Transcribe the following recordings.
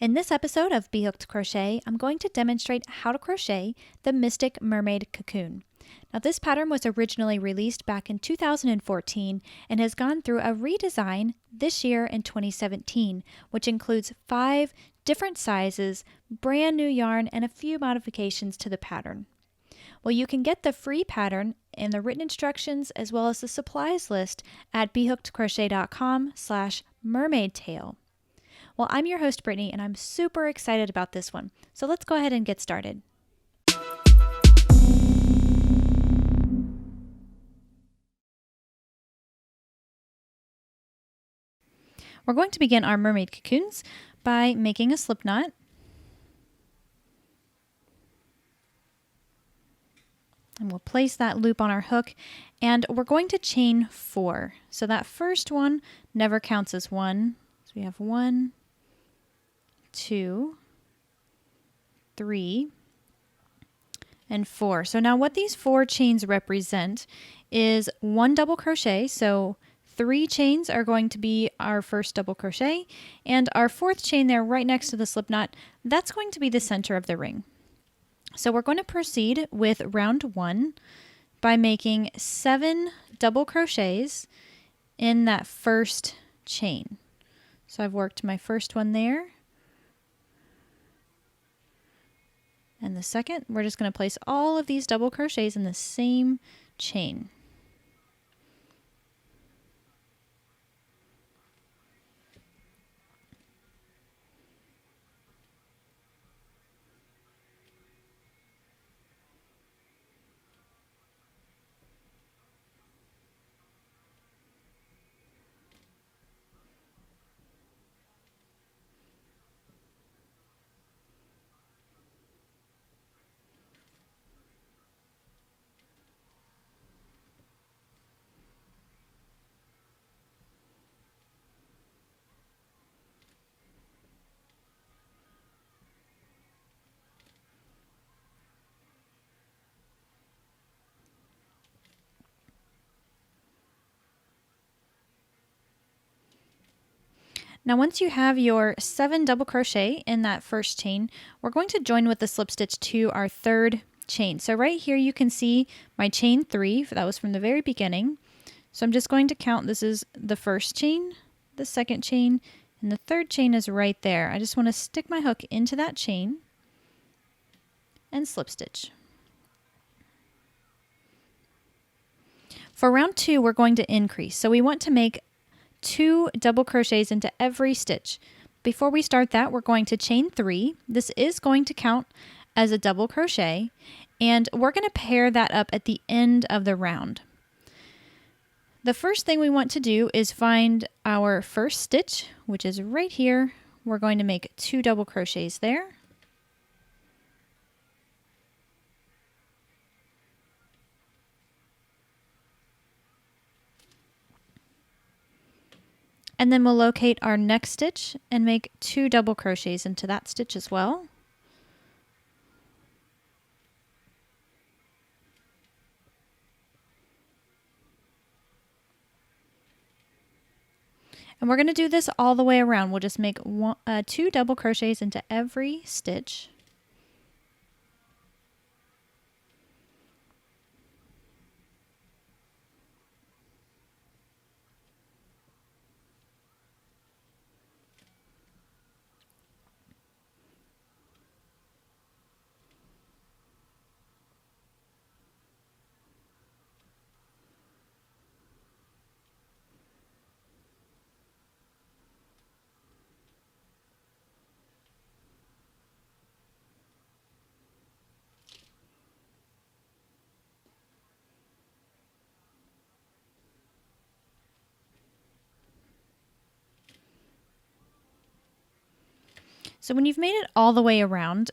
In this episode of B.Hooked Crochet, I'm going to demonstrate how to crochet the Mystic Mermaid cocoon. Now, this pattern was originally released back in 2014 and has gone through a redesign this year in 2017, which includes 5 different sizes, brand new yarn, and a few modifications to the pattern. Well, you can get the free pattern and the written instructions as well as the supplies list at bhookedcrochet.com/mermaidtail. Well, I'm your host, Brittany, and I'm super excited about this one. So let's go ahead and get started. We're going to begin our mermaid cocoons by making a slip knot. And we'll place that loop on our hook, and we're going to chain 4. So that first one never counts as 1. So we have 1, 2, 3, and 4. So now what these 4 chains represent is 1 double crochet. So 3 chains are going to be our first double crochet, and our 4th chain there right next to the slip knot, that's going to be the center of the ring. So we're going to proceed with round 1 by making 7 double crochets in that first chain. So I've worked my first one there. And the second, we're just going to place all of these double crochets in the same chain. Now once you have your 7 double crochet in that first chain, we're going to join with the slip stitch to our 3rd chain. So right here you can see my chain 3, that was from the very beginning. So I'm just going to count, this is the first chain, the 2nd chain, and the 3rd chain is right there. I just want to stick my hook into that chain and slip stitch. For round 2, we're going to increase. So we want to make 2 double crochets into every stitch. Before we start that, we're going to chain 3. This is going to count as a double crochet, and we're going to pair that up at the end of the round. The first thing we want to do is find our first stitch, which is right here. We're going to make 2 double crochets there. And then we'll locate our next stitch and make 2 double crochets into that stitch as well. And we're going to do this all the way around. We'll just make 2 double crochets into every stitch. So when you've made it all the way around,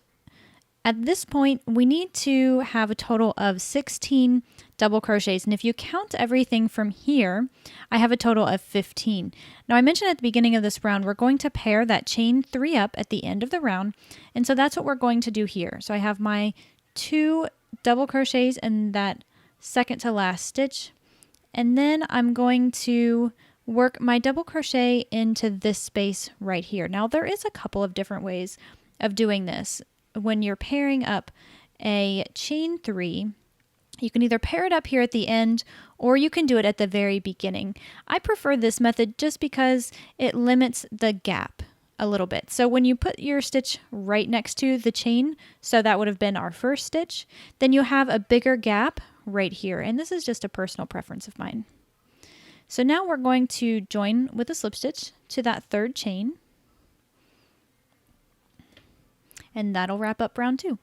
at this point, we need to have a total of 16 double crochets. And if you count everything from here, I have a total of 15. Now I mentioned at the beginning of this round, we're going to pair that chain 3 up at the end of the round. And so that's what we're going to do here. So I have my 2 double crochets in that second to last stitch. And then I'm going to work my double crochet into this space right here. Now there is a couple of different ways of doing this. When you're pairing up a chain 3, you can either pair it up here at the end or you can do it at the very beginning. I prefer this method just because it limits the gap a little bit. So when you put your stitch right next to the chain, so that would have been our first stitch, then you have a bigger gap right here. And this is just a personal preference of mine. So now we're going to join with a slip stitch to that third chain. And that'll wrap up round 2.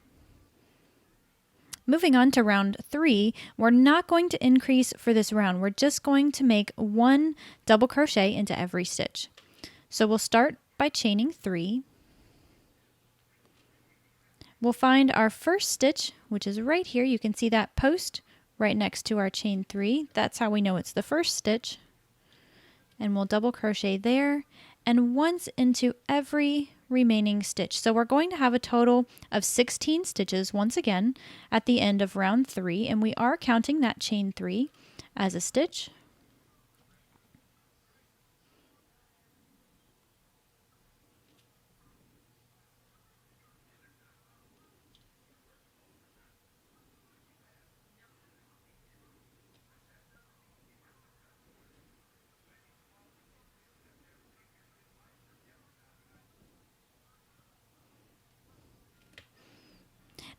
Moving on to round 3, we're not going to increase for this round. We're just going to make 1 double crochet into every stitch. So we'll start by chaining 3. We'll find our first stitch, which is right here. You can see that post right next to our chain 3. That's how we know it's the first stitch. And we'll double crochet there and once into every remaining stitch. So we're going to have a total of 16 stitches once again at the end of round 3, and we are counting that chain 3 as a stitch.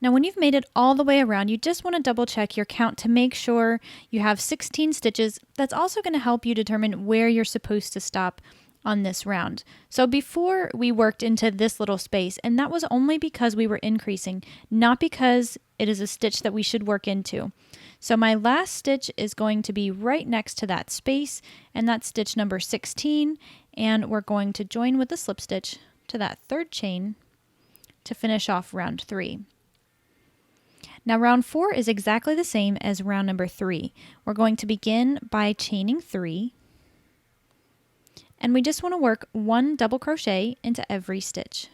Now when you've made it all the way around, you just want to double check your count to make sure you have 16 stitches. That's also going to help you determine where you're supposed to stop on this round. So before we worked into this little space, and that was only because we were increasing, not because it is a stitch that we should work into. So my last stitch is going to be right next to that space, and that's stitch number 16, and we're going to join with a slip stitch to that third chain to finish off round 3. Now round 4 is exactly the same as round number 3. We're going to begin by chaining 3, and we just want to work 1 double crochet into every stitch.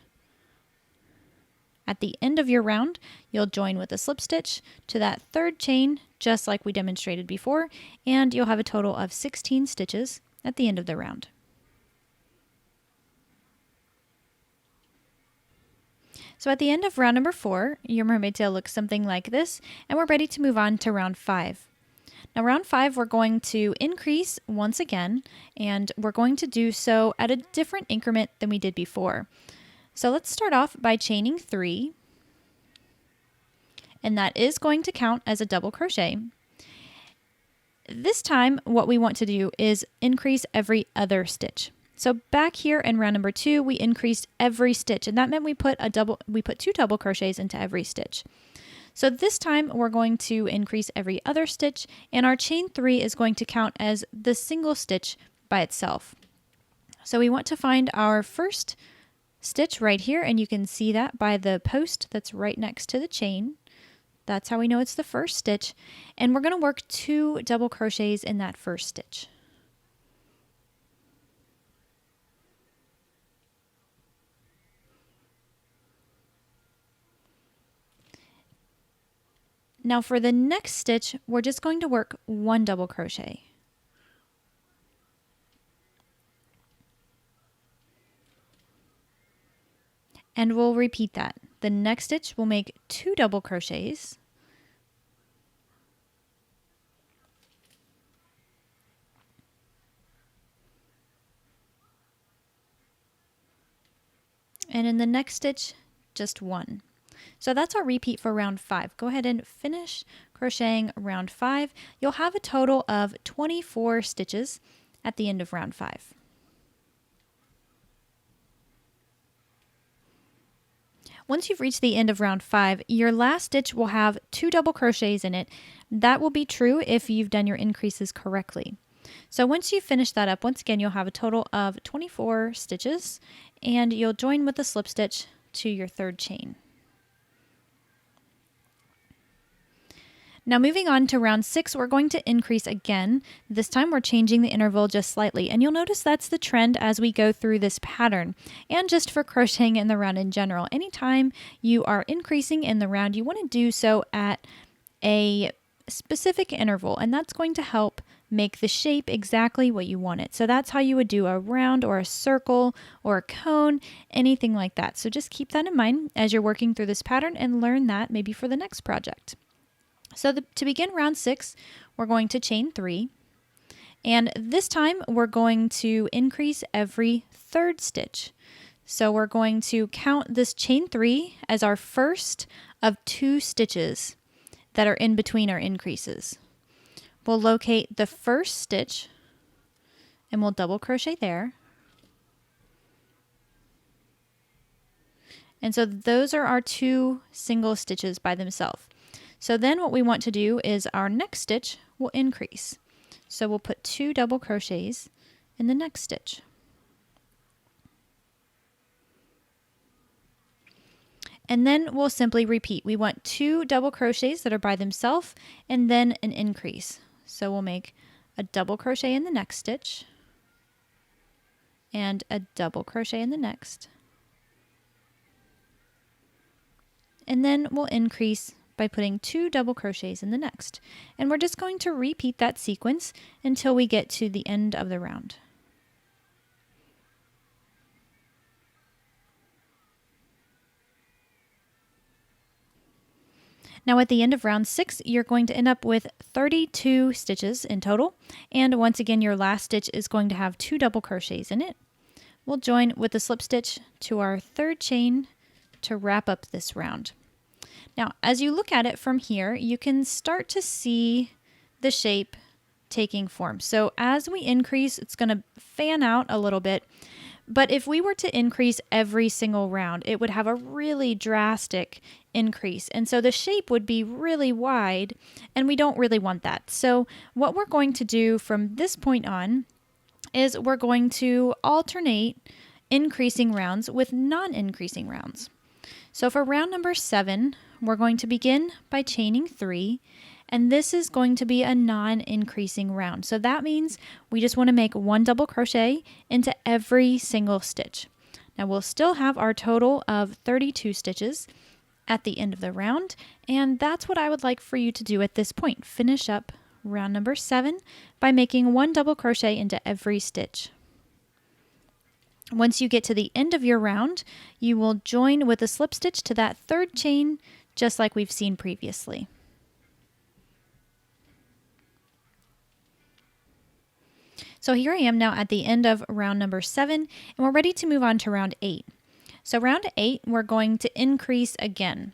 At the end of your round, you'll join with a slip stitch to that third chain, just like we demonstrated before, and you'll have a total of 16 stitches at the end of the round. So at the end of round number 4, your mermaid tail looks something like this, and we're ready to move on to round 5. Now round 5, we're going to increase once again, and we're going to do so at a different increment than we did before. So let's start off by chaining 3, and that is going to count as a double crochet. This time, what we want to do is increase every other stitch. So back here in round number 2, we increased every stitch, and that meant we put 2 double crochets into every stitch. So this time we're going to increase every other stitch, and our chain 3 is going to count as the single stitch by itself. So we want to find our first stitch right here, and you can see that by the post that's right next to the chain. That's how we know it's the first stitch, and we're going to work 2 double crochets in that first stitch. Now for the next stitch, we're just going to work 1 double crochet. And we'll repeat that. The next stitch we'll make 2 double crochets. And in the next stitch, just 1. So that's our repeat for round 5. Go ahead and finish crocheting round 5. You'll have a total of 24 stitches at the end of round 5. Once you've reached the end of round 5, your last stitch will have 2 double crochets in it. That will be true if you've done your increases correctly. So once you finish that up, once again, you'll have a total of 24 stitches, and you'll join with a slip stitch to your third chain. Now moving on to round 6, we're going to increase again. This time we're changing the interval just slightly, and you'll notice that's the trend as we go through this pattern, and just for crocheting in the round in general. Anytime you are increasing in the round, you want to do so at a specific interval, and that's going to help make the shape exactly what you want it. So that's how you would do a round or a circle or a cone, anything like that. So just keep that in mind as you're working through this pattern and learn that maybe for the next project. So to begin round 6, we're going to chain 3. And this time we're going to increase every third stitch. So we're going to count this chain 3 as our first of 2 stitches that are in between our increases. We'll locate the first stitch and we'll double crochet there. And so those are our 2 single stitches by themselves. So then what we want to do is our next stitch will increase. So we'll put 2 double crochets in the next stitch. And then we'll simply repeat. We want 2 double crochets that are by themselves and then an increase. So we'll make a double crochet in the next stitch and a double crochet in the next. And then we'll increase by putting 2 double crochets in the next. And we're just going to repeat that sequence until we get to the end of the round. Now at the end of round 6, you're going to end up with 32 stitches in total. And once again, your last stitch is going to have 2 double crochets in it. We'll join with a slip stitch to our third chain to wrap up this round. Now, as you look at it from here, you can start to see the shape taking form. So as we increase, it's going to fan out a little bit. But if we were to increase every single round, it would have a really drastic increase. And so the shape would be really wide, and we don't really want that. So what we're going to do from this point on is we're going to alternate increasing rounds with non-increasing rounds. So for round number 7, we're going to begin by chaining 3, and this is going to be a non-increasing round. So that means we just want to make 1 double crochet into every single stitch. Now we'll still have our total of 32 stitches at the end of the round, and that's what I would like for you to do at this point. Finish up round number 7 by making 1 double crochet into every stitch. Once you get to the end of your round, you will join with a slip stitch to that third chain, just like we've seen previously. So here I am now at the end of round number 7, and we're ready to move on to round 8. So round 8, we're going to increase again.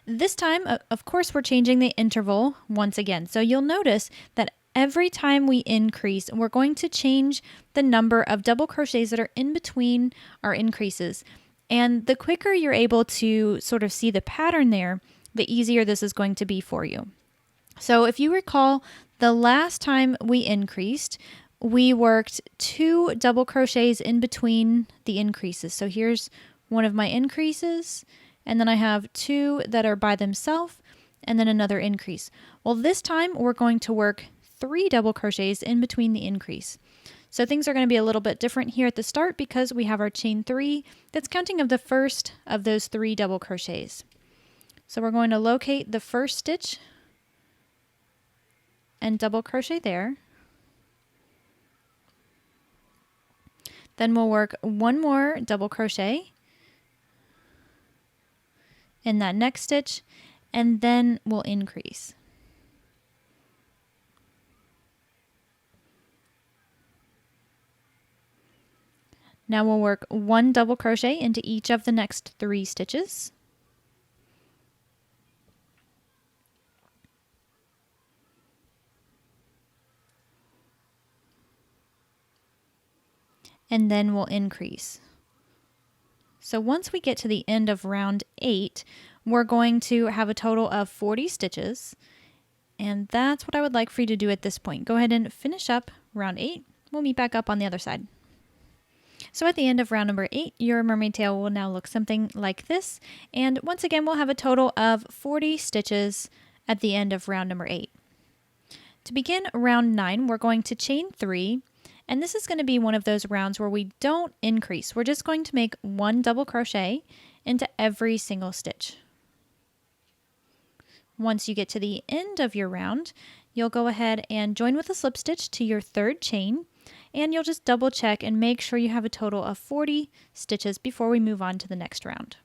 This time, of course, we're changing the interval once again. So you'll notice that every time we increase, we're going to change the number of double crochets that are in between our increases. And the quicker you're able to sort of see the pattern there, the easier this is going to be for you. So if you recall, the last time we increased, we worked 2 double crochets in between the increases. So here's one of my increases, and then I have 2 that are by themselves, and then another increase. Well, this time we're going to work 3 double crochets in between the increase. So things are going to be a little bit different here at the start because we have our chain 3 that's counting of the first of those 3 double crochets. So we're going to locate the first stitch and double crochet there. Then we'll work 1 more double crochet in that next stitch, and then we'll increase. Now we'll work 1 double crochet into each of the next 3 stitches. And then we'll increase. So once we get to the end of round 8, we're going to have a total of 40 stitches. And that's what I would like for you to do at this point. Go ahead and finish up round 8. We'll meet back up on the other side. So at the end of round number 8, your mermaid tail will now look something like this. And once again, we'll have a total of 40 stitches at the end of round number 8. To begin round 9, we're going to chain 3. And this is going to be one of those rounds where we don't increase. We're just going to make 1 double crochet into every single stitch. Once you get to the end of your round, you'll go ahead and join with a slip stitch to your third chain, and you'll just double check and make sure you have a total of 40 stitches before we move on to the next round.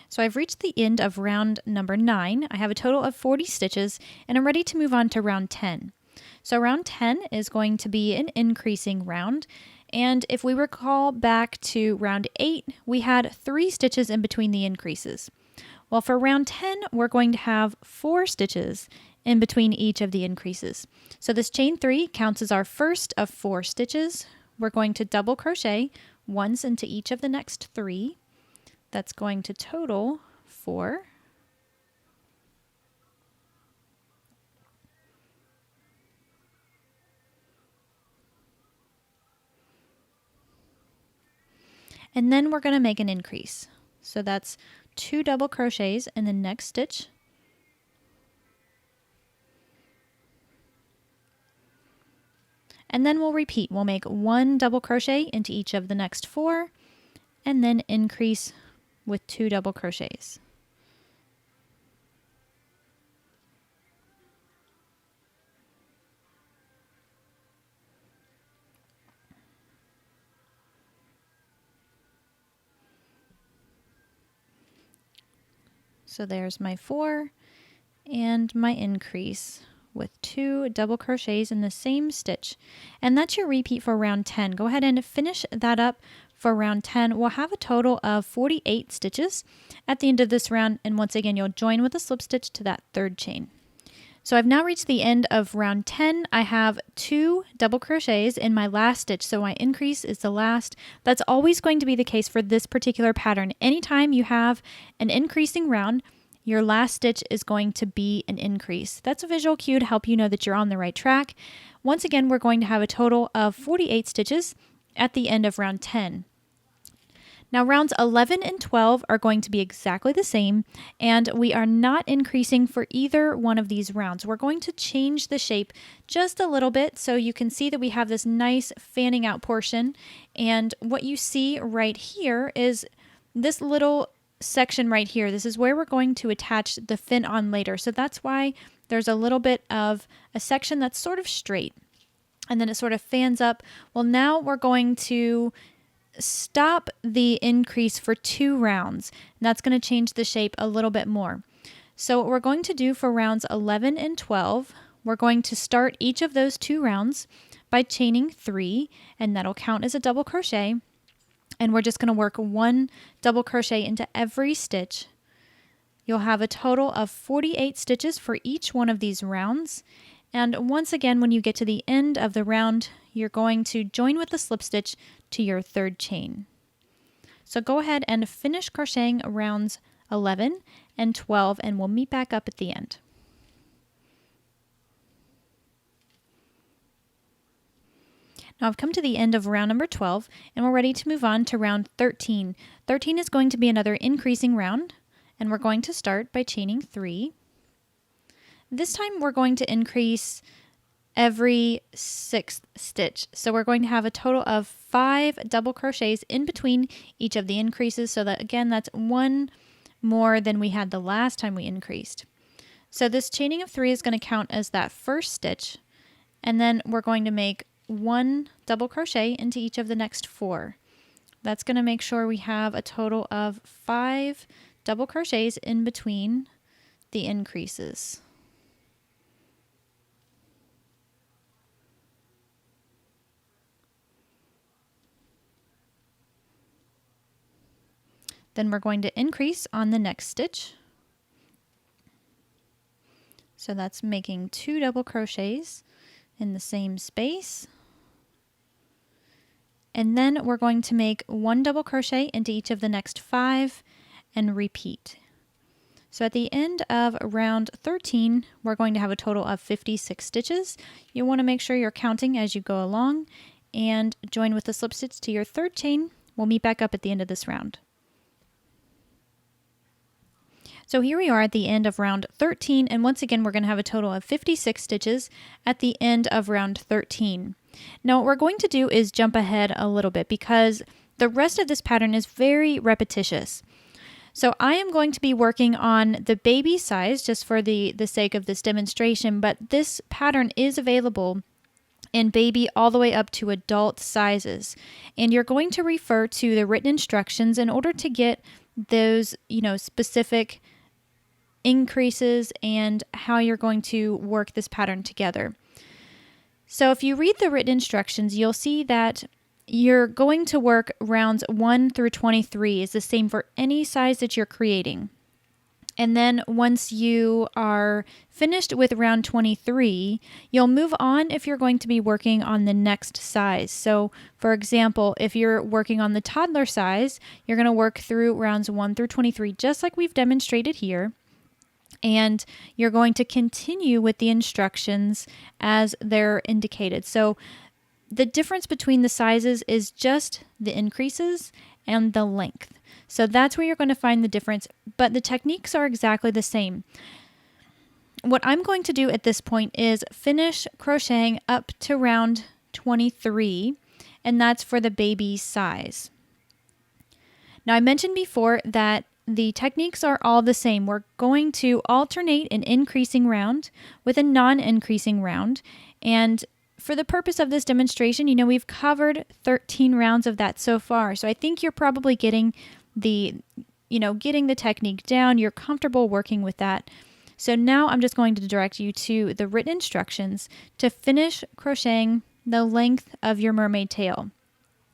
So I've reached the end of round number 9. I have a total of 40 stitches, and I'm ready to move on to round 10. So round 10 is going to be an increasing round, and if we recall back to round 8, we had 3 stitches in between the increases. Well, for round 10, we're going to have 4 stitches in between each of the increases. So this chain 3 counts as our first of 4 stitches. We're going to double crochet once into each of the next 3. That's going to total 4. And then we're going to make an increase. So that's 2 double crochets in the next stitch. And then we'll repeat. We'll make 1 double crochet into each of the next 4, and then increase with 2 double crochets. So there's my 4 and my increase with 2 double crochets in the same stitch. And that's your repeat for round 10. Go ahead and finish that up for round 10. We'll have a total of 48 stitches at the end of this round, and once again you'll join with a slip stitch to that third chain. So I've now reached the end of round 10. I have 2 double crochets in my last stitch, so my increase is the last. That's always going to be the case for this particular pattern. Anytime you have an increasing round, your last stitch is going to be an increase. That's a visual cue to help you know that you're on the right track. Once again, we're going to have a total of 48 stitches at the end of round 10. Now rounds 11 and 12 are going to be exactly the same, and we are not increasing for either one of these rounds. We're going to change the shape just a little bit so you can see that we have this nice fanning out portion, and what you see right here is this little section right here. This is where we're going to attach the fin on later, so that's why there's a little bit of a section that's sort of straight and then it sort of fans up. Well, now we're going to stop the increase for 2 rounds, and that's going to change the shape a little bit more. So what we're going to do for rounds 11 and 12, we're going to start each of those 2 rounds by chaining 3, and that'll count as a double crochet, and we're just going to work 1 double crochet into every stitch. You'll have a total of 48 stitches for each one of these rounds, and once again when you get to the end of the round, you're going to join with the slip stitch to your third chain. So go ahead and finish crocheting rounds 11 and 12, and we'll meet back up at the end. Now I've come to the end of round number 12, and we're ready to move on to round 13. 13 is going to be another increasing round, and we're going to start by chaining 3. This time we're going to increase every 6th stitch. So we're going to have a total of 5 double crochets in between each of the increases, so that again that's 1 more than we had the last time we increased. So this chaining of 3 is going to count as that first stitch, and then we're going to make 1 double crochet into each of the next 4. That's going to make sure we have a total of 5 double crochets in between the increases. Then we're going to increase on the next stitch. So that's making 2 double crochets in the same space. And then we're going to make 1 double crochet into each of the next 5 and repeat. So at the end of round 13, we're going to have a total of 56 stitches. You want to make sure you're counting as you go along and join with the slip stitch to your third chain. We'll meet back up at the end of this round. So here we are at the end of round 13, and once again we're going to have a total of 56 stitches at the end of round 13. Now what we're going to do is jump ahead a little bit because the rest of this pattern is very repetitious. So I am going to be working on the baby size just for the sake of this demonstration, but this pattern is available in baby all the way up to adult sizes. And you're going to refer to the written instructions in order to get those, specific increases and how you're going to work this pattern together. So if you read the written instructions, you'll see that you're going to work rounds 1 through 23 is the same for any size that you're creating. And then once you are finished with round 23, you'll move on if you're going to be working on the next size. So for example, if you're working on the toddler size, you're going to work through rounds 1 through 23, just like we've demonstrated here. And you're going to continue with the instructions as they're indicated. So the difference between the sizes is just the increases and the length. So that's where you're going to find the difference, but the techniques are exactly the same. What I'm going to do at this point is finish crocheting up to round 23, and that's for the baby size. Now I mentioned before that the techniques are all the same. We're going to alternate an increasing round with a non-increasing round, and for the purpose of this demonstration, we've covered 13 rounds of that so far. So I think you're probably getting the technique down. You're comfortable working with that. So now I'm just going to direct you to the written instructions to finish crocheting the length of your mermaid tail.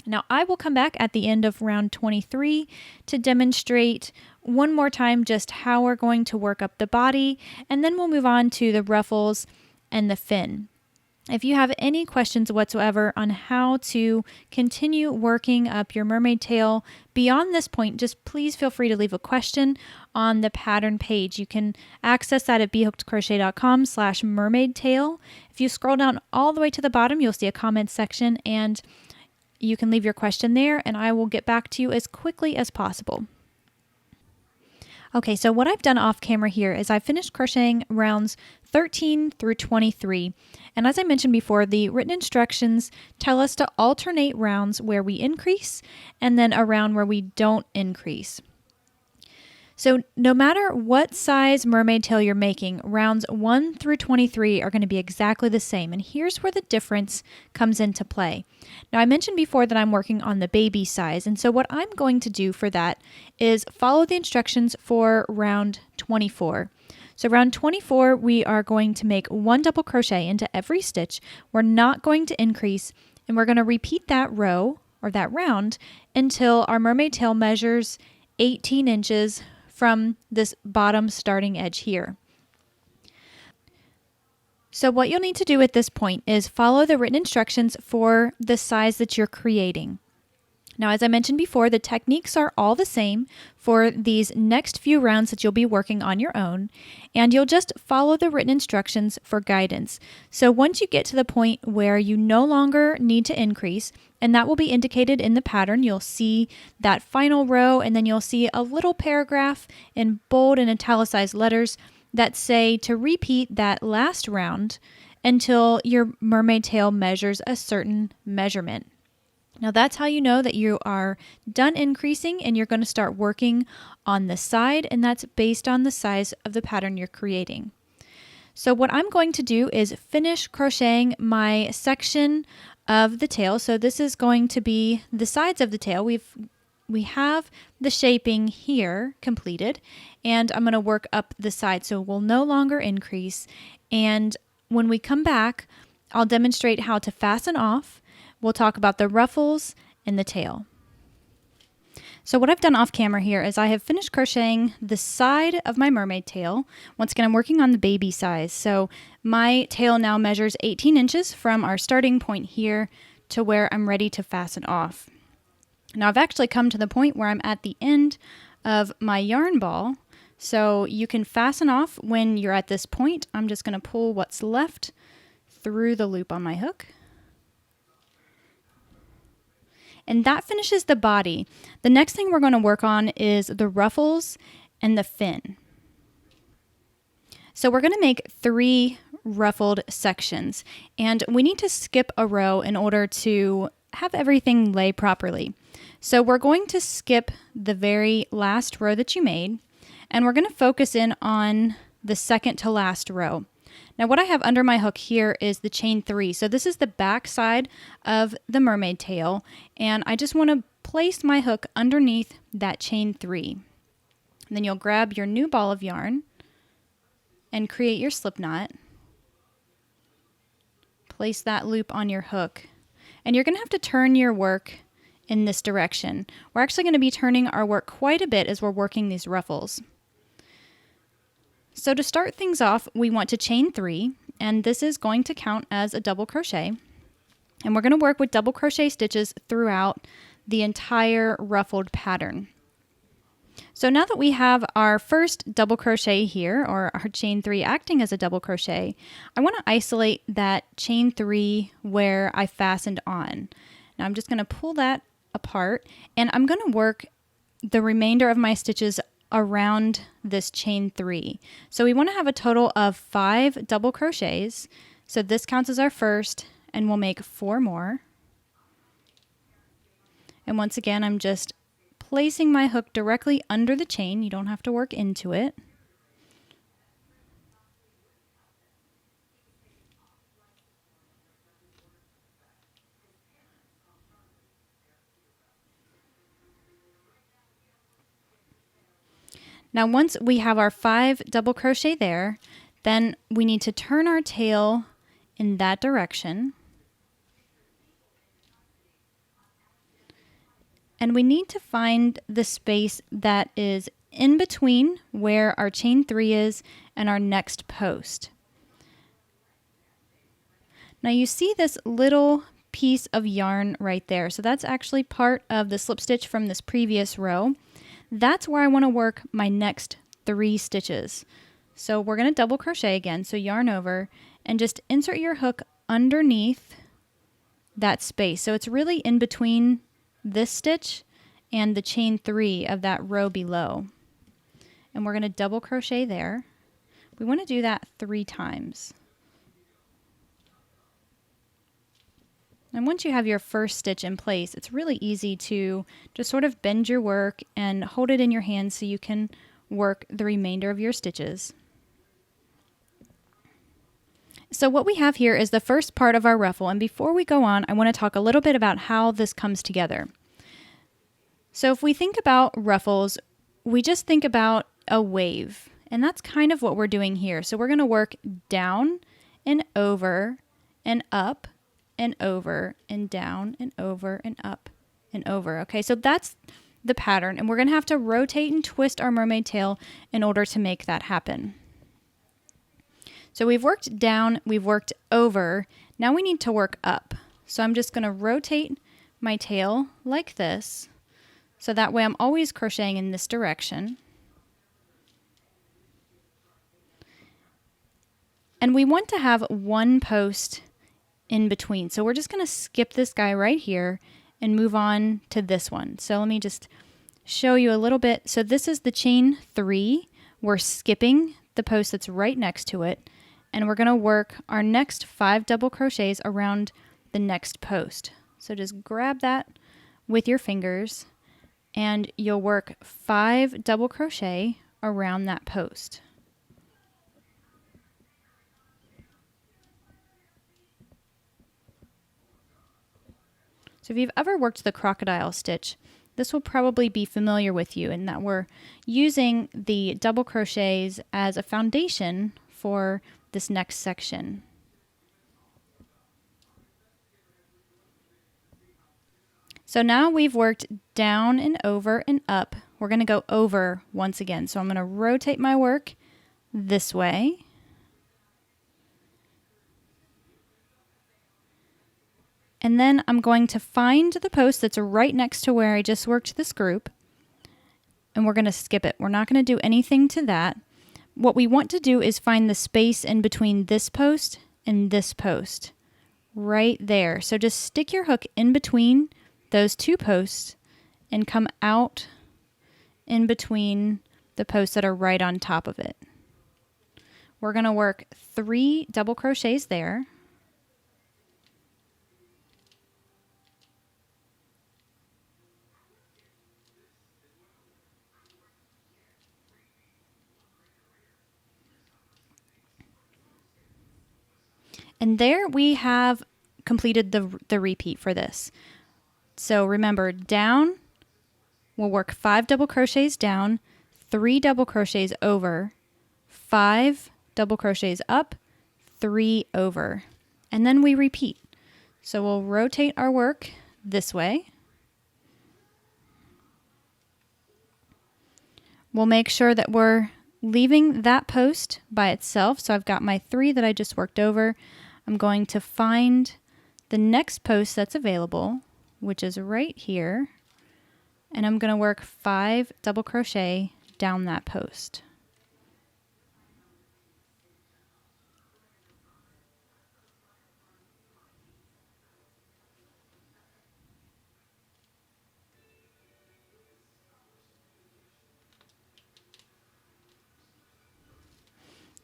Now I will come back at the end of round 23 to demonstrate one more time just how we're going to work up the body, and then we'll move on to the ruffles and the fin. If you have any questions whatsoever on how to continue working up your mermaid tail beyond this point, just please feel free to leave a question on the pattern page. You can access that at BHookedCrochet.com/mermaid tail. If you scroll down all the way to the bottom, you'll see a comment section, and you can leave your question there, and I will get back to you as quickly as possible. Okay, so what I've done off camera here is I've finished crocheting rounds 13 through 23. And as I mentioned before, the written instructions tell us to alternate rounds where we increase and then a round where we don't increase. So no matter what size mermaid tail you're making, rounds 1 through 23 are going to be exactly the same. And here's where the difference comes into play. Now I mentioned before that I'm working on the baby size. And so what I'm going to do for that is follow the instructions for round 24. So round 24, we are going to make 1 double crochet into every stitch. We're not going to increase, and we're going to repeat that row or that round until our mermaid tail measures 18 inches from this bottom starting edge here. So what you'll need to do at this point is follow the written instructions for the size that you're creating. Now, as I mentioned before, the techniques are all the same for these next few rounds that you'll be working on your own, and you'll just follow the written instructions for guidance. So once you get to the point where you no longer need to increase, and that will be indicated in the pattern, you'll see that final row, and then you'll see a little paragraph in bold and italicized letters that say to repeat that last round until your mermaid tail measures a certain measurement. Now that's how you know that you are done increasing and you're going to start working on the side, and that's based on the size of the pattern you're creating. So what I'm going to do is finish crocheting my section of the tail. So this is going to be the sides of the tail. We have the shaping here completed, and I'm going to work up the side, so we'll no longer increase. And when we come back, I'll demonstrate how to fasten off. We'll talk about the ruffles and the tail. So what I've done off camera here is I have finished crocheting the side of my mermaid tail. Once again, I'm working on the baby size. So my tail now measures 18 inches from our starting point here to where I'm ready to fasten off. Now I've actually come to the point where I'm at the end of my yarn ball. So you can fasten off when you're at this point. I'm just going to pull what's left through the loop on my hook. And that finishes the body. The next thing we're going to work on is the ruffles and the fin. So we're going to make 3 ruffled sections, and we need to skip a row in order to have everything lay properly. So we're going to skip the very last row that you made, and we're going to focus in on the second to last row. Now what I have under my hook here is the chain 3. So this is the back side of the mermaid tail, and I just want to place my hook underneath that chain 3. And then you'll grab your new ball of yarn and create your slip knot. Place that loop on your hook. And you're going to have to turn your work in this direction. We're actually going to be turning our work quite a bit as we're working these ruffles. So to start things off, we want to chain 3, and this is going to count as a double crochet. And we're going to work with double crochet stitches throughout the entire ruffled pattern. So now that we have our first double crochet here, or our chain 3 acting as a double crochet, I want to isolate that chain 3 where I fastened on. Now I'm just going to pull that apart, and I'm going to work the remainder of my stitches around this chain 3. So we want to have a total of 5 double crochets. So this counts as our first, and we'll make 4 more. And once again, I'm just placing my hook directly under the chain. You don't have to work into it. Now once we have our 5 double crochet there, then we need to turn our tail in that direction. And we need to find the space that is in between where our chain 3 is and our next post. Now you see this little piece of yarn right there. So that's actually part of the slip stitch from this previous row. That's where I want to work my next 3 stitches. So we're going to double crochet again. So yarn over and just insert your hook underneath that space. So it's really in between this stitch and the chain 3 of that row below. And we're going to double crochet there. We want to do that 3 times. And once you have your first stitch in place, it's really easy to just sort of bend your work and hold it in your hand so you can work the remainder of your stitches. So what we have here is the first part of our ruffle, and before we go on, I want to talk a little bit about how this comes together. So if we think about ruffles, we just think about a wave, and that's kind of what we're doing here. So we're going to work down and over and up and over and down and over and up and over. Okay, so that's the pattern, and we're going to have to rotate and twist our mermaid tail in order to make that happen. So we've worked down, we've worked over, now we need to work up. So I'm just going to rotate my tail like this, so that way I'm always crocheting in this direction. And we want to have 1 post in between. So we're just going to skip this guy right here and move on to this one. So let me just show you a little bit. So this is the chain 3. We're skipping the post that's right next to it, and we're going to work our next 5 double crochets around the next post. So just grab that with your fingers and you'll work 5 double crochet around that post. So if you've ever worked the crocodile stitch, this will probably be familiar with you in that we're using the double crochets as a foundation for this next section. So now we've worked down and over and up. We're going to go over once again. So I'm going to rotate my work this way. And then I'm going to find the post that's right next to where I just worked this group. And we're going to skip it. We're not going to do anything to that. What we want to do is find the space in between this post and this post. Right there. So just stick your hook in between those 2 posts and come out in between the posts that are right on top of it. We're going to work 3 double crochets there. And there we have completed the repeat for this. So remember, down, we'll work 5 double crochets down, 3 double crochets over, 5 double crochets up, 3 over, and then we repeat. So we'll rotate our work this way. We'll make sure that we're leaving that post by itself. So I've got my 3 that I just worked over. I'm going to find the next post that's available, which is right here, and I'm going to work 5 double crochet down that post.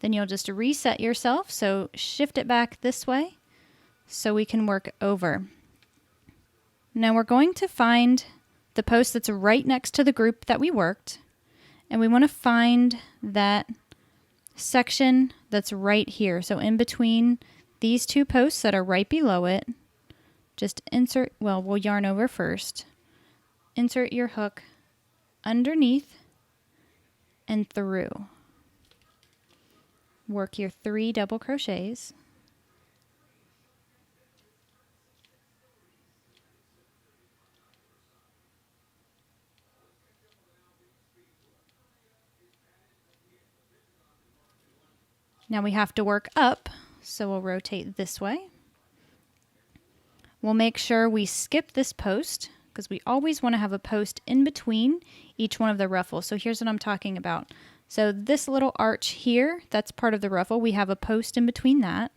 Then you'll just reset yourself, so shift it back this way so we can work over. Now we're going to find the post that's right next to the group that we worked, and we want to find that section that's right here. So in between these 2 posts that are right below it, just insert, well, we'll yarn over first, insert your hook underneath and through. Work your 3 double crochets. Now we have to work up, so we'll rotate this way. We'll make sure we skip this post because we always want to have a post in between each one of the ruffles. So here's what I'm talking about. So this little arch here, that's part of the ruffle. We have a post in between that.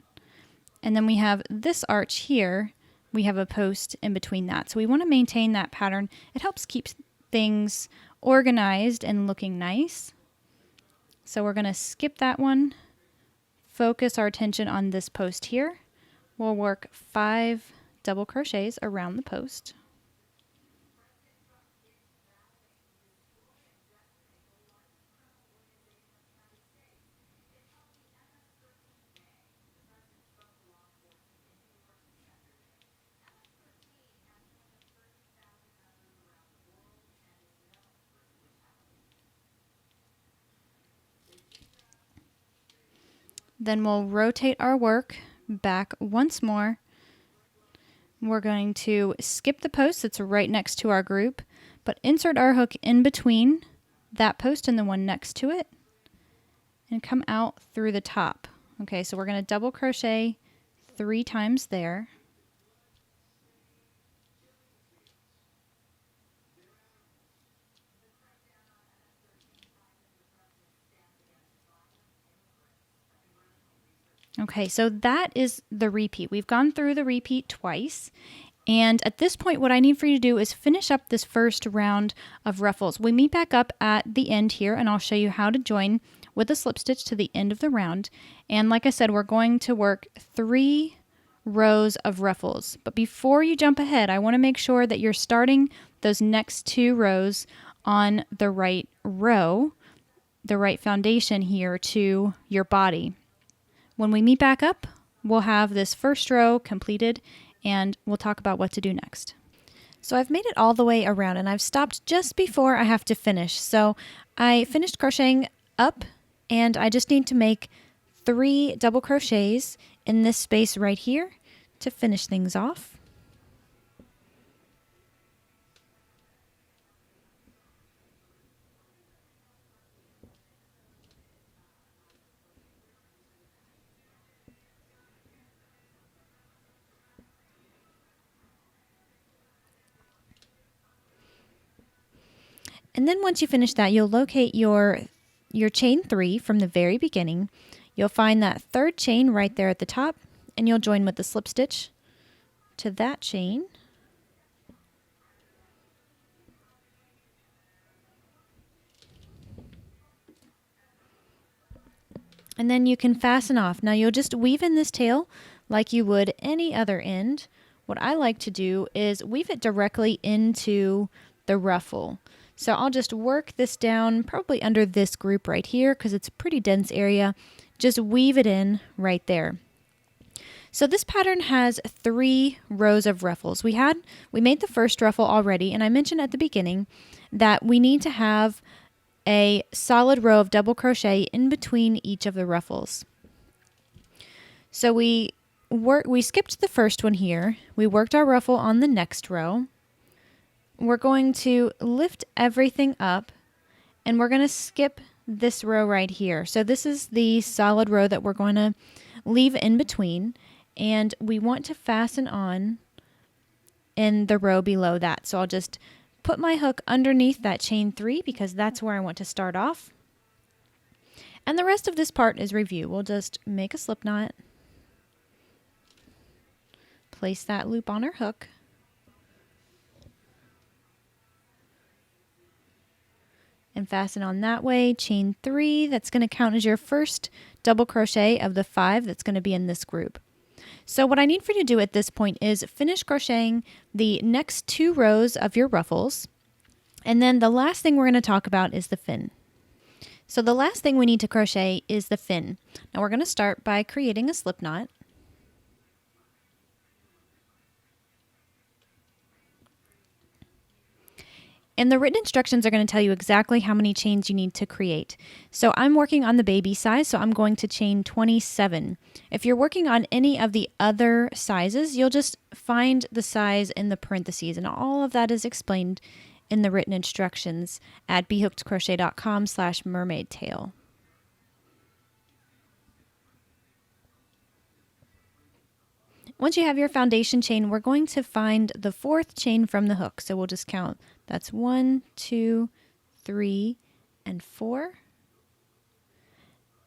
And then we have this arch here. We have a post in between that. So we want to maintain that pattern. It helps keep things organized and looking nice. So we're going to skip that one. Focus our attention on this post here. We'll work 5 double crochets around the post. Then we'll rotate our work back once more. We're going to skip the post that's right next to our group, but insert our hook in between that post and the one next to it and come out through the top. Okay, so we're going to double crochet 3 times there. Okay, so that is the repeat. We've gone through the repeat twice. And at this point, what I need for you to do is finish up this first round of ruffles. We meet back up at the end here, and I'll show you how to join with a slip stitch to the end of the round. And like I said, we're going to work 3 rows of ruffles. But before you jump ahead, I want to make sure that you're starting those next 2 rows on the right row, the right foundation here to your body. When we meet back up, we'll have this first row completed and we'll talk about what to do next. So I've made it all the way around and I've stopped just before I have to finish. So I finished crocheting up and I just need to make 3 double crochets in this space right here to finish things off. And then once you finish that, you'll locate your chain 3 from the very beginning. You'll find that 3rd chain right there at the top, and you'll join with the slip stitch to that chain. And then you can fasten off. Now you'll just weave in this tail like you would any other end. What I like to do is weave it directly into the ruffle. So I'll just work this down probably under this group right here because it's a pretty dense area. Just weave it in right there. So this pattern has 3 rows of ruffles. We made the first ruffle already, and I mentioned at the beginning that we need to have a solid row of double crochet in between each of the ruffles. So we skipped the first one here. We worked our ruffle on the next row. We're going to lift everything up, and we're going to skip this row right here. So this is the solid row that we're going to leave in between, and we want to fasten on in the row below that. So I'll just put my hook underneath that chain 3 because that's where I want to start off. And the rest of this part is review. We'll just make a slip knot, place that loop on our hook, and fasten on that way, chain 3. That's going to count as your first double crochet of the 5 that's going to be in this group. So what I need for you to do at this point is finish crocheting the next 2 rows of your ruffles, and then the last thing we're going to talk about is the fin. So the last thing we need to crochet is the fin. Now we're going to start by creating a slip knot. And the written instructions are going to tell you exactly how many chains you need to create. So I'm working on the baby size, so I'm going to chain 27. If you're working on any of the other sizes, you'll just find the size in the parentheses, and all of that is explained in the written instructions at BHookedCrochet.com/mermaidtail. Once you have your foundation chain, we're going to find the 4th chain from the hook. So we'll just count. That's 1, 2, 3, and 4.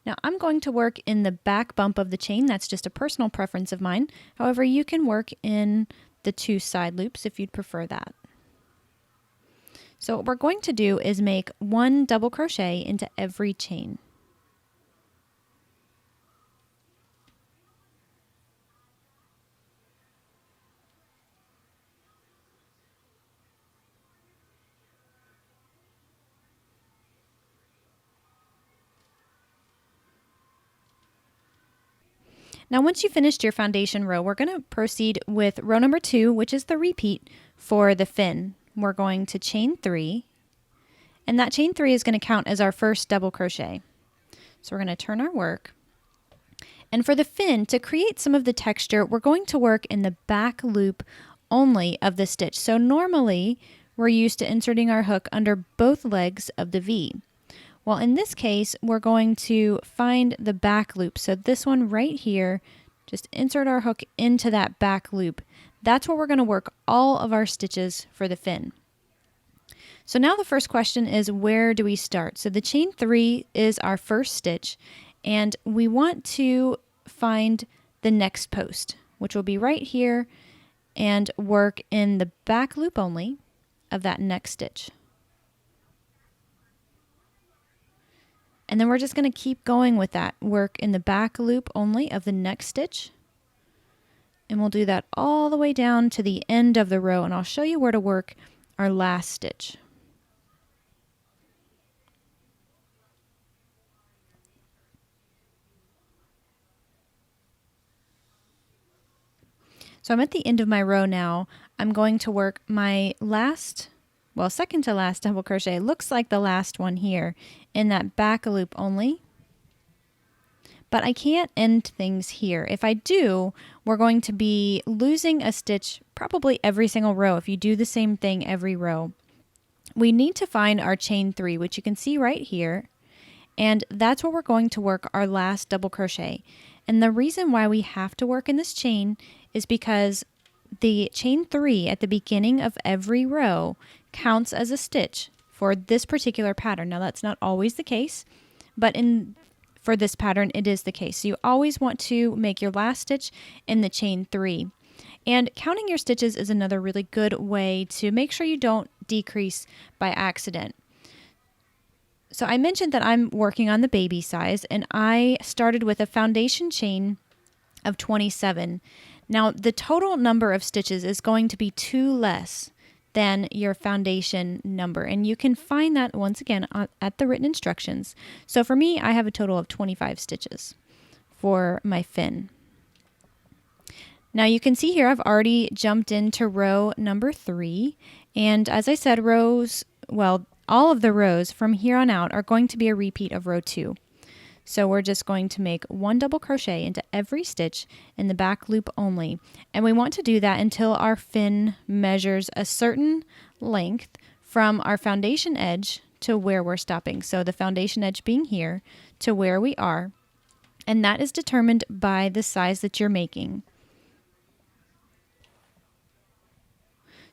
Now I'm going to work in the back bump of the chain. That's just a personal preference of mine. However, you can work in the 2 side loops if you'd prefer that. So what we're going to do is make 1 double crochet into every chain. Now once you've finished your foundation row, we're going to proceed with row number 2, which is the repeat for the fin. We're going to chain 3, and that chain 3 is going to count as our first double crochet. So we're going to turn our work. And for the fin, to create some of the texture, we're going to work in the back loop only of the stitch. So normally we're used to inserting our hook under both legs of the V. Well, in this case, we're going to find the back loop. So this one right here, just insert our hook into that back loop. That's where we're going to work all of our stitches for the fin. So now the first question is, where do we start? So the chain 3 is our first stitch, and we want to find the next post, which will be right here, and work in the back loop only of that next stitch. And then we're just going to keep going with that. Work in the back loop only of the next stitch. And we'll do that all the way down to the end of the row, and I'll show you where to work our last stitch. So I'm at the end of my row now. I'm going to work my second to last double crochet. Looks like the last one here in that back loop only. But I can't end things here. If I do, we're going to be losing a stitch probably every single row if you do the same thing every row. We need to find our chain 3, which you can see right here, and that's where we're going to work our last double crochet. And the reason why we have to work in this chain is because the chain 3 at the beginning of every row counts as a stitch for this particular pattern. Now that's not always the case, but for this pattern it is the case. So you always want to make your last stitch in the chain 3. And counting your stitches is another really good way to make sure you don't decrease by accident. So I mentioned that I'm working on the baby size, and I started with a foundation chain of 27. Now the total number of stitches is going to be 2 less than your foundation number, and you can find that once again at the written instructions. So for me, I have a total of 25 stitches for my fin. Now you can see here I've already jumped into row number 3, and as I said, all of the rows from here on out are going to be a repeat of row 2. So we're just going to make 1 double crochet into every stitch in the back loop only, and we want to do that until our fin measures a certain length from our foundation edge to where we're stopping. So the foundation edge being here to where we are, and that is determined by the size that you're making.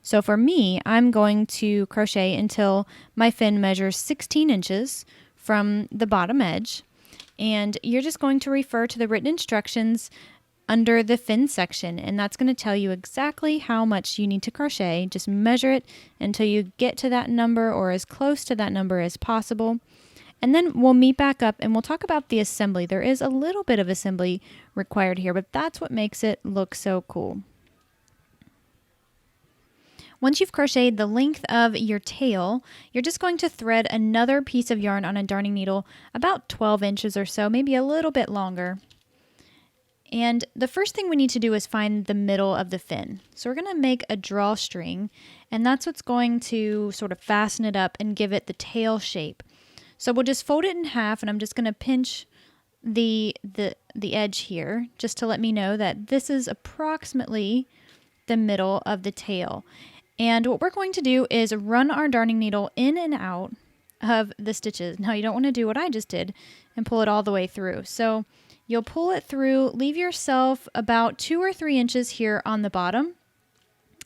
So for me, I'm going to crochet until my fin measures 16 inches from the bottom edge, and you're just going to refer to the written instructions under the fin section, and that's going to tell you exactly how much you need to crochet. Just measure it until you get to that number or as close to that number as possible. And then we'll meet back up and we'll talk about the assembly. There is a little bit of assembly required here, but that's what makes it look so cool. Once you've crocheted the length of your tail, you're just going to thread another piece of yarn on a darning needle about 12 inches or so, maybe a little bit longer. And the first thing we need to do is find the middle of the fin. So we're going to make a drawstring, and that's what's going to sort of fasten it up and give it the tail shape. So we'll just fold it in half, and I'm just going to pinch the edge here just to let me know that this is approximately the middle of the tail. And what we're going to do is run our darning needle in and out of the stitches. Now you don't want to do what I just did and pull it all the way through. So you'll pull it through, leave yourself about 2 or 3 inches here on the bottom.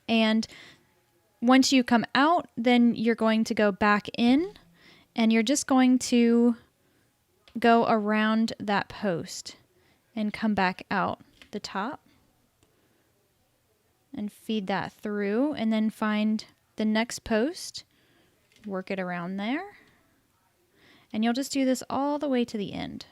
And once you come out, then you're going to go back in, and you're just going to go around that post and come back out the top and feed that through, and then find the next post, work it around there, and you'll just do this all the way to the end.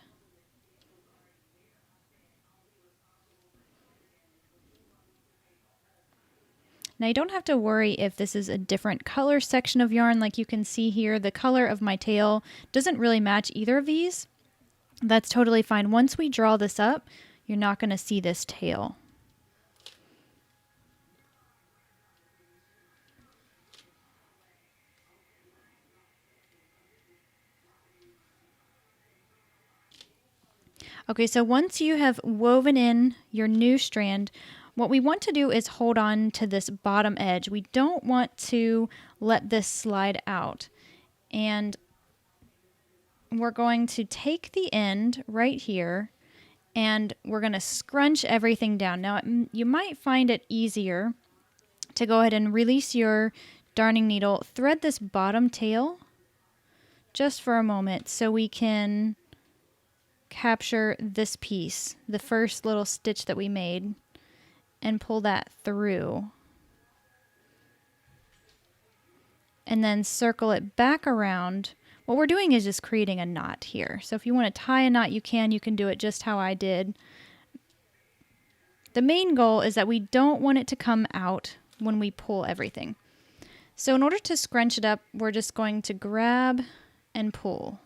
Now you don't have to worry if this is a different color section of yarn. Like you can see here, the color of my tail doesn't really match either of these. That's totally fine. Once we draw this up, you're not going to see this tail. Okay, so once you have woven in your new strand, what we want to do is hold on to this bottom edge. We don't want to let this slide out. And we're going to take the end right here, and we're going to scrunch everything down. Now, you might find it easier to go ahead and release your darning needle, thread this bottom tail just for a moment so we can capture this piece, the first little stitch that we made, and pull that through. And then circle it back around. What we're doing is just creating a knot here. So if you want to tie a knot, you can do it just how I did. The main goal is that we don't want it to come out when we pull everything. So in order to scrunch it up, we're just going to grab and pull.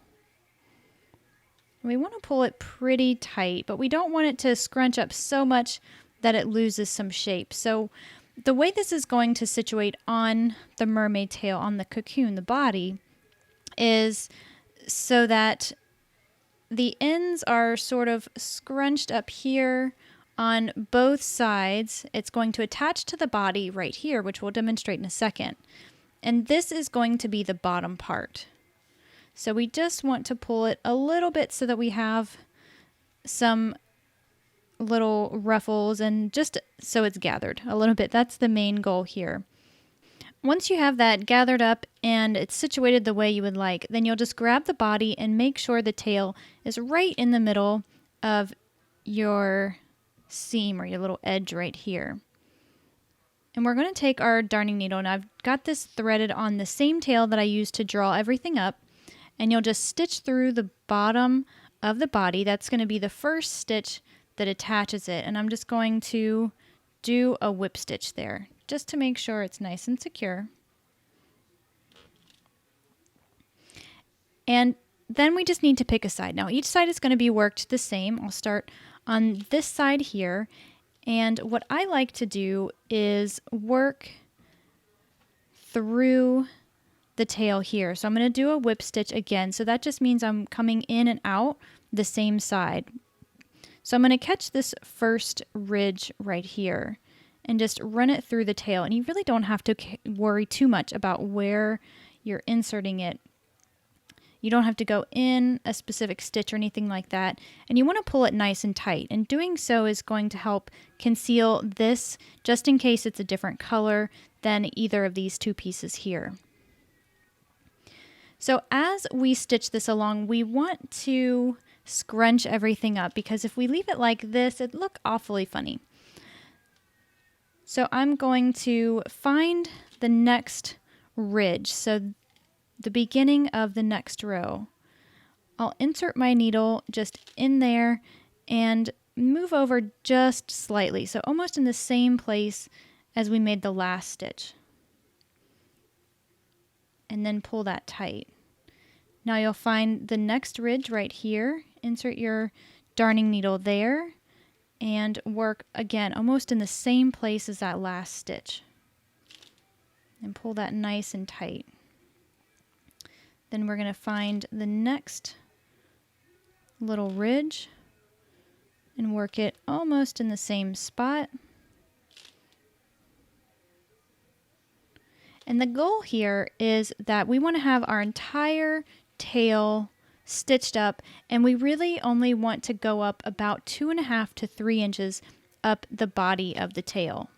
We want to pull it pretty tight, but we don't want it to scrunch up so much that it loses some shape. So the way this is going to situate on the mermaid tail, on the cocoon, the body, is so that the ends are sort of scrunched up here on both sides. It's going to attach to the body right here, which we'll demonstrate in a second. And this is going to be the bottom part. So we just want to pull it a little bit so that we have some little ruffles and just so it's gathered a little bit. That's the main goal here. Once you have that gathered up and it's situated the way you would like, then you'll just grab the body and make sure the tail is right in the middle of your seam or your little edge right here. And we're going to take our darning needle, and I've got this threaded on the same tail that I used to draw everything up. And you'll just stitch through the bottom of the body. That's going to be the first stitch that attaches it. And I'm just going to do a whip stitch there just to make sure it's nice and secure. And then we just need to pick a side. Now each side is going to be worked the same. I'll start on this side here. And what I like to do is work through the tail here. So I'm going to do a whip stitch again. So that just means I'm coming in and out the same side. So I'm going to catch this first ridge right here and just run it through the tail. And you really don't have to worry too much about where you're inserting it. You don't have to go in a specific stitch or anything like that. And you want to pull it nice and tight. And doing so is going to help conceal this just in case it's a different color than either of these two pieces here. So as we stitch this along, we want to scrunch everything up because if we leave it like this, it'd look awfully funny. So I'm going to find the next ridge. So the beginning of the next row. I'll insert my needle just in there and move over just slightly, so almost in the same place as we made the last stitch. And then pull that tight. Now you'll find the next ridge right here. Insert your darning needle there and work again almost in the same place as that last stitch. And pull that nice and tight. Then we're going to find the next little ridge and work it almost in the same spot. And the goal here is that we want to have our entire tail stitched up, and we really only want to go up about 2.5 to 3 inches up the body of the tail.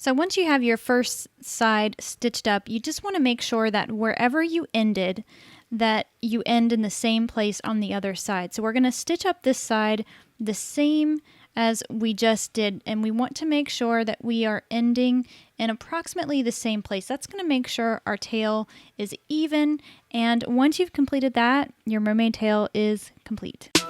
So once you have your first side stitched up, you just want to make sure that wherever you ended, that you end in the same place on the other side. So we're going to stitch up this side the same as we just did, and we want to make sure that we are ending in approximately the same place. That's going to make sure our tail is even, and once you've completed that, your mermaid tail is complete.